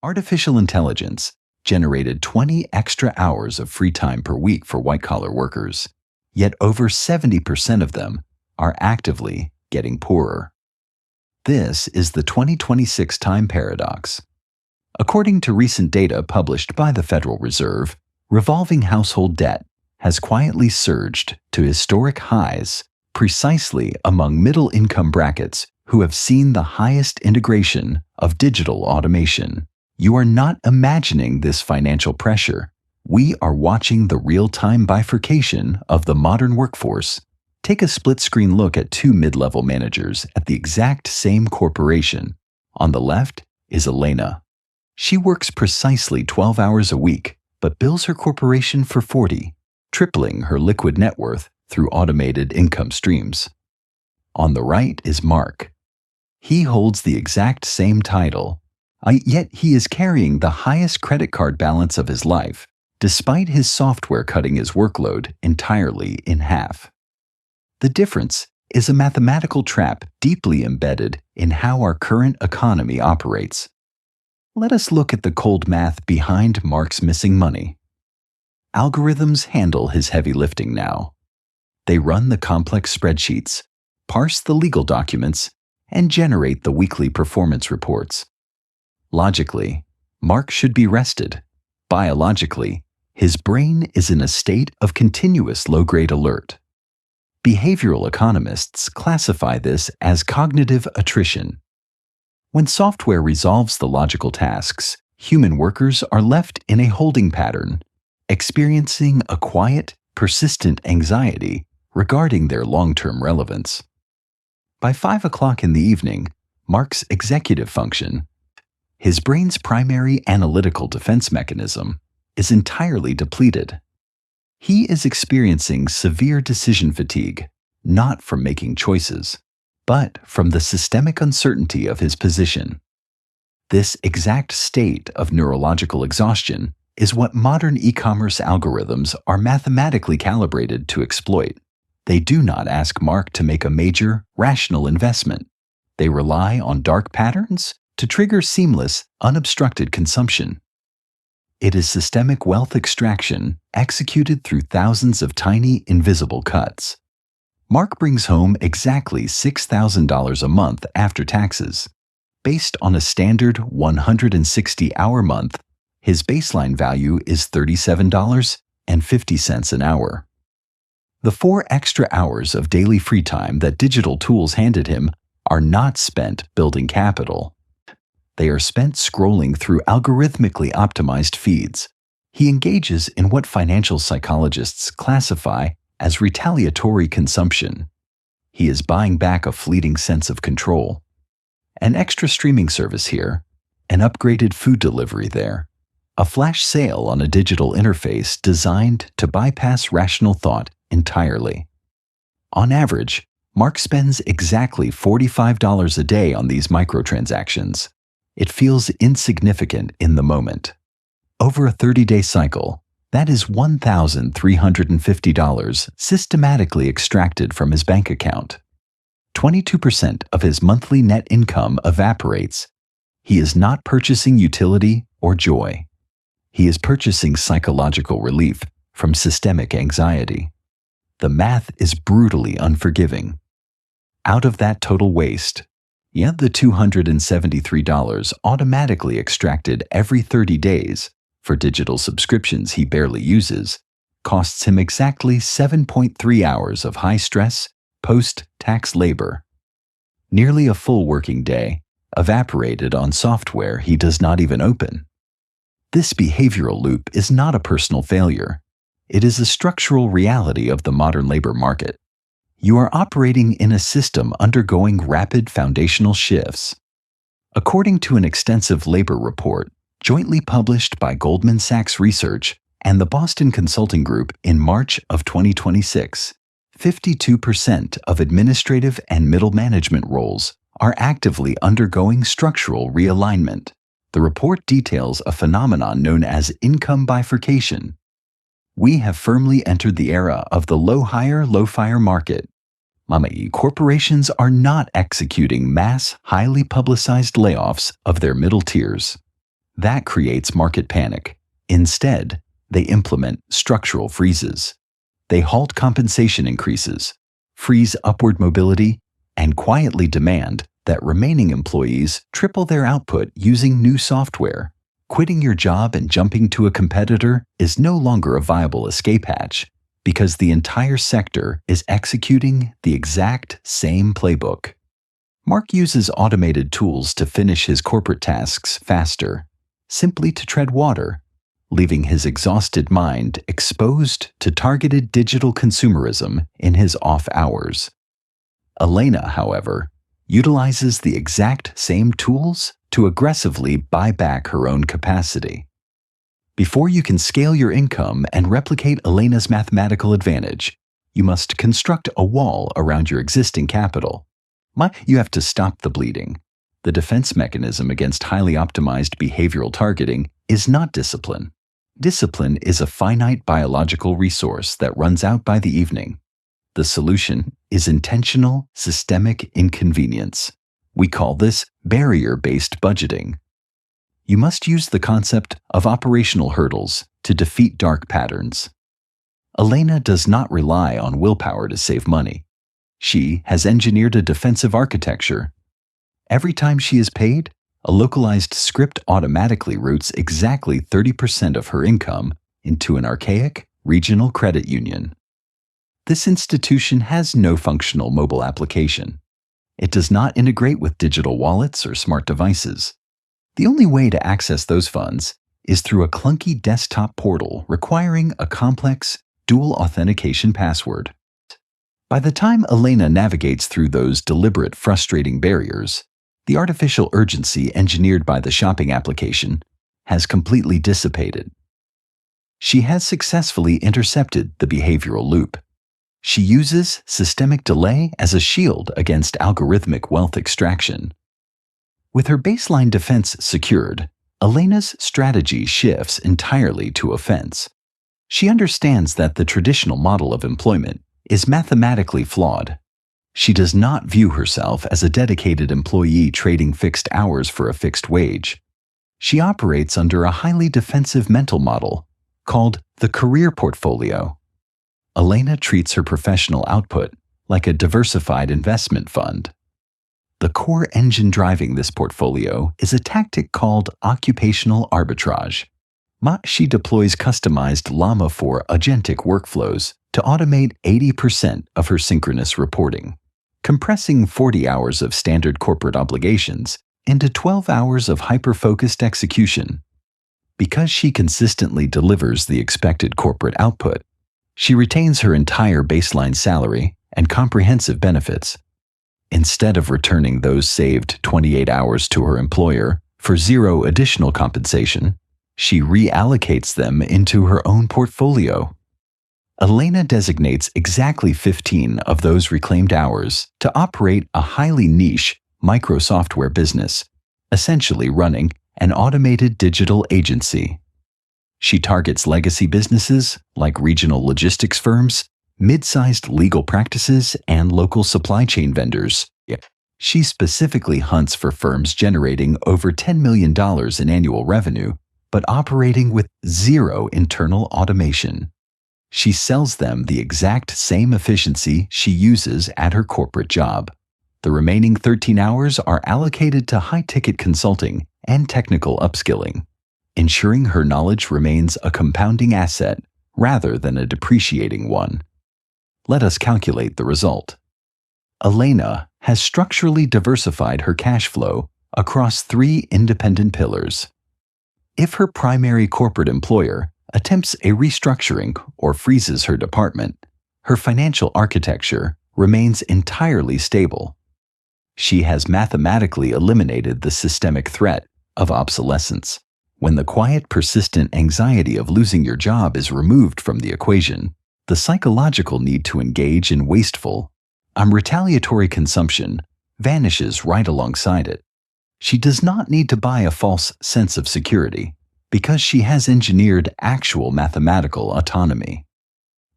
Artificial intelligence generated 20 extra hours of free time per week for white-collar workers, yet over 70% of them are actively getting poorer. This is the 2026 time paradox. According to recent data published by the Federal Reserve, revolving household debt has quietly surged to historic highs precisely among middle-income brackets who have seen the highest integration of digital automation. You are not imagining this financial pressure. We are watching the real-time bifurcation of the modern workforce. Take a split-screen look at two mid-level managers at the exact same corporation. On the left is Elena. She works precisely 12 hours a week, but bills her corporation for 40, tripling her liquid net worth through automated income streams. On the right is Mark. He holds the exact same title, yet he is carrying the highest credit card balance of his life, despite his software cutting his workload entirely in half. The difference is a mathematical trap deeply embedded in how our current economy operates. Let us look at the cold math behind Mark's missing money. Algorithms handle his heavy lifting now. They run the complex spreadsheets, parse the legal documents, and generate the weekly performance reports. Logically, Mark should be rested. Biologically, his brain is in a state of continuous low-grade alert. Behavioral economists classify this as cognitive attrition. When software resolves the logical tasks, human workers are left in a holding pattern, experiencing a quiet, persistent anxiety regarding their long-term relevance. By 5 o'clock in the evening, Mark's executive function, his brain's primary analytical defense mechanism, is entirely depleted. He is experiencing severe decision fatigue, not from making choices, but from the systemic uncertainty of his position. This exact state of neurological exhaustion is what modern e-commerce algorithms are mathematically calibrated to exploit. They do not ask Mark to make a major, rational investment. They rely on dark patterns to trigger seamless, unobstructed consumption. It is systemic wealth extraction executed through thousands of tiny, invisible cuts. Mark brings home exactly $6,000 a month after taxes. Based on a standard 160-hour month, his baseline value is $37.50 an hour. The 4 extra hours of daily free time that digital tools handed him are not spent building capital. They are spent scrolling through algorithmically optimized feeds. He engages in what financial psychologists classify as retaliatory consumption. He is buying back a fleeting sense of control. An extra streaming service here, an upgraded food delivery there, a flash sale on a digital interface designed to bypass rational thought entirely. On average, Mark spends exactly $45 a day on these microtransactions. It feels insignificant in the moment. Over a 30-day cycle, that is $1,350 systematically extracted from his bank account. 22% of his monthly net income evaporates. He is not purchasing utility or joy. He is purchasing psychological relief from systemic anxiety. The math is brutally unforgiving. Out of that total waste, yet the $273 automatically extracted every 30 days for digital subscriptions he barely uses costs him exactly 7.3 hours of high-stress, post-tax labor. Nearly a full working day evaporated on software he does not even open. This behavioral loop is not a personal failure. It is a structural reality of the modern labor market. You are operating in a system undergoing rapid foundational shifts. According to an extensive labor report jointly published by Goldman Sachs Research and the Boston Consulting Group in March of 2026, 52% of administrative and middle management roles are actively undergoing structural realignment. The report details a phenomenon known as income bifurcation. We have firmly entered the era of the low-hire, low-fire market. Corporations are not executing mass, highly publicized layoffs of their middle tiers. That creates market panic. Instead, they implement structural freezes. They halt compensation increases, freeze upward mobility, and quietly demand that remaining employees triple their output using new software. Quitting your job and jumping to a competitor is no longer a viable escape hatch because the entire sector is executing the exact same playbook. Mark uses automated tools to finish his corporate tasks faster, simply to tread water, leaving his exhausted mind exposed to targeted digital consumerism in his off hours. Elena, however, utilizes the exact same tools to aggressively buy back her own capacity. Before you can scale your income and replicate Elena's mathematical advantage, you must construct a wall around your existing capital. You have to stop the bleeding. The defense mechanism against highly optimized behavioral targeting is not discipline. Discipline is a finite biological resource that runs out by the evening. The solution is intentional, systemic inconvenience. We call this barrier-based budgeting. You must use the concept of operational hurdles to defeat dark patterns. Elena does not rely on willpower to save money. She has engineered a defensive architecture. Every time she is paid, a localized script automatically routes exactly 30% of her income into an archaic regional credit union. This institution has no functional mobile application. It does not integrate with digital wallets or smart devices. The only way to access those funds is through a clunky desktop portal requiring a complex dual authentication password. By the time Elena navigates through those deliberate, frustrating barriers, the artificial urgency engineered by the shopping application has completely dissipated. She has successfully intercepted the behavioral loop. She uses systemic delay as a shield against algorithmic wealth extraction. With her baseline defense secured, Elena's strategy shifts entirely to offense. She understands that the traditional model of employment is mathematically flawed. She does not view herself as a dedicated employee trading fixed hours for a fixed wage. She operates under a highly defensive mental model called the career portfolio. Elena treats her professional output like a diversified investment fund. The core engine driving this portfolio is a tactic called occupational arbitrage. She deploys customized Llama 4 agentic workflows to automate 80% of her synchronous reporting, compressing 40 hours of standard corporate obligations into 12 hours of hyper-focused execution. Because she consistently delivers the expected corporate output, she retains her entire baseline salary and comprehensive benefits. Instead of returning those saved 28 hours to her employer for zero additional compensation, she reallocates them into her own portfolio. Elena designates exactly 15 of those reclaimed hours to operate a highly niche micro-software business, essentially running an automated digital agency. She targets legacy businesses like regional logistics firms, mid-sized legal practices, and local supply chain vendors. She specifically hunts for firms generating over $10 million in annual revenue, but operating with zero internal automation. She sells them the exact same efficiency she uses at her corporate job. The remaining 13 hours are allocated to high-ticket consulting and technical upskilling, ensuring her knowledge remains a compounding asset rather than a depreciating one. Let us calculate the result. Elena has structurally diversified her cash flow across 3 independent pillars. If her primary corporate employer attempts a restructuring or freezes her department, her financial architecture remains entirely stable. She has mathematically eliminated the systemic threat of obsolescence. When the quiet, persistent anxiety of losing your job is removed from the equation, the psychological need to engage in wasteful, retaliatory consumption vanishes right alongside it. She does not need to buy a false sense of security because she has engineered actual mathematical autonomy.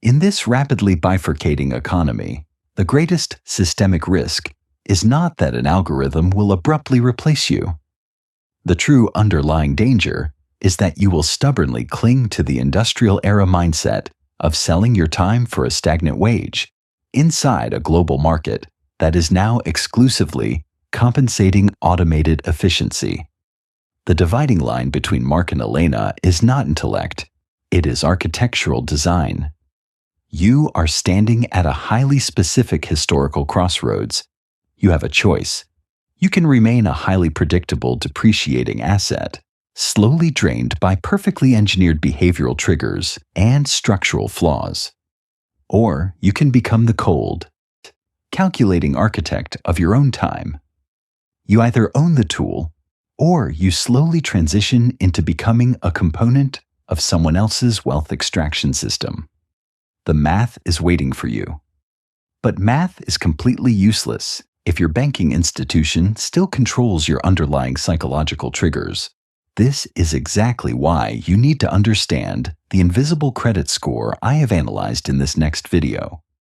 In this rapidly bifurcating economy, the greatest systemic risk is not that an algorithm will abruptly replace you. The true underlying danger is that you will stubbornly cling to the industrial era mindset of selling your time for a stagnant wage inside a global market that is now exclusively compensating automated efficiency. The dividing line between Mark and Elena is not intellect, it is architectural design. You are standing at a highly specific historical crossroads. You have a choice. You can remain a highly predictable, depreciating asset, slowly drained by perfectly engineered behavioral triggers and structural flaws. Or you can become the cold, calculating architect of your own time. You either own the tool, or you slowly transition into becoming a component of someone else's wealth extraction system. The math is waiting for you. But math is completely useless if your banking institution still controls your underlying psychological triggers. This is exactly why you need to understand the invisible credit score I have analyzed in this next video.